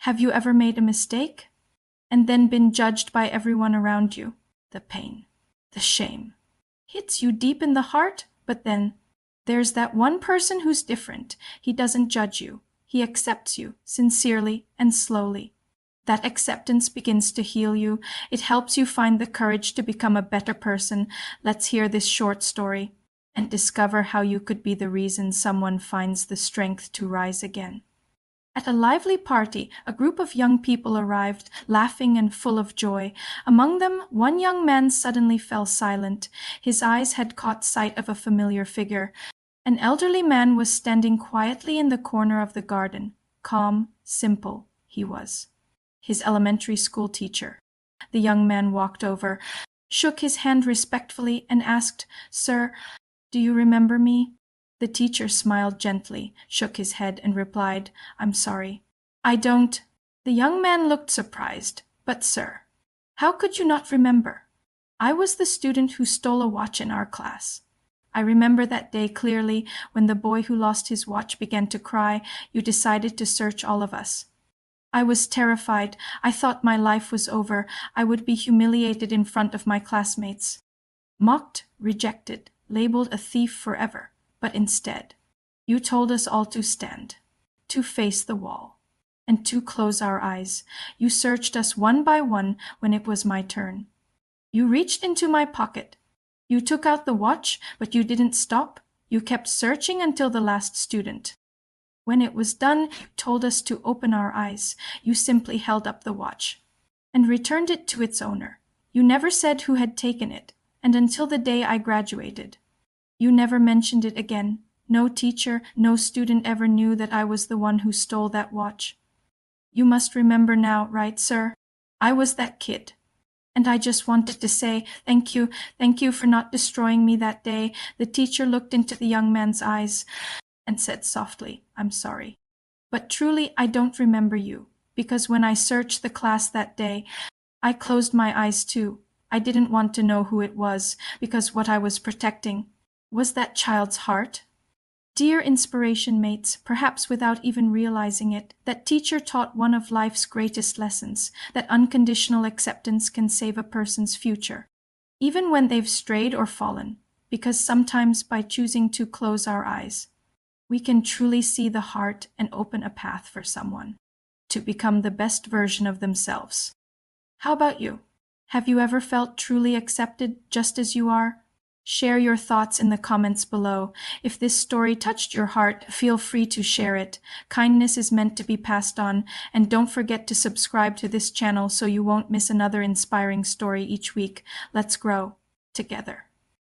Have you ever made a mistake and then been judged by everyone around you? The pain, the shame, hits you deep in the heart, but then there's that one person who's different. He doesn't judge you. He accepts you sincerely and slowly. That acceptance begins to heal you. It helps you find the courage to become a better person. Let's hear this short story and discover how you could be the reason someone finds the strength to rise again. At a lively party, a group of young people arrived, laughing and full of joy. Among them, one young man suddenly fell silent. His eyes had caught sight of a familiar figure. An elderly man was standing quietly in the corner of the garden. Calm, simple, he was. His elementary school teacher. The young man walked over, shook his hand respectfully, and asked, "Sir, do you remember me?" The teacher smiled gently, shook his head, and replied, "I'm sorry. I don't." The young man looked surprised. "But, sir, how could you not remember? I was the student who stole a watch in our class. I remember that day clearly when the boy who lost his watch began to cry. You decided to search all of us. I was terrified. I thought my life was over. I would be humiliated in front of my classmates. Mocked, rejected, labeled a thief forever. But instead, you told us all to stand, to face the wall, and to close our eyes. You searched us one by one when it was my turn. You reached into my pocket. You took out the watch, but you didn't stop. You kept searching until the last student. When it was done, you told us to open our eyes. You simply held up the watch and returned it to its owner. You never said who had taken it, and until the day I graduated, you never mentioned it again. No teacher, no student ever knew that I was the one who stole that watch. You must remember now, right, sir? I was that kid. And I just wanted to say thank you for not destroying me that day." The teacher looked into the young man's eyes and said softly, "I'm sorry. But truly, I don't remember you, because when I searched the class that day, I closed my eyes too. I didn't want to know who it was, because what I was protecting was that child's heart." Dear inspiration mates, perhaps without even realizing it, that teacher taught one of life's greatest lessons, that unconditional acceptance can save a person's future, even when they've strayed or fallen, because sometimes by choosing to close our eyes, we can truly see the heart and open a path for someone to become the best version of themselves. How about you? Have you ever felt truly accepted just as you are? Share your thoughts in the comments below. If this story touched your heart, feel free to share it. Kindness is meant to be passed on, and don't forget to subscribe to this channel so you won't miss another inspiring story each week. Let's grow together.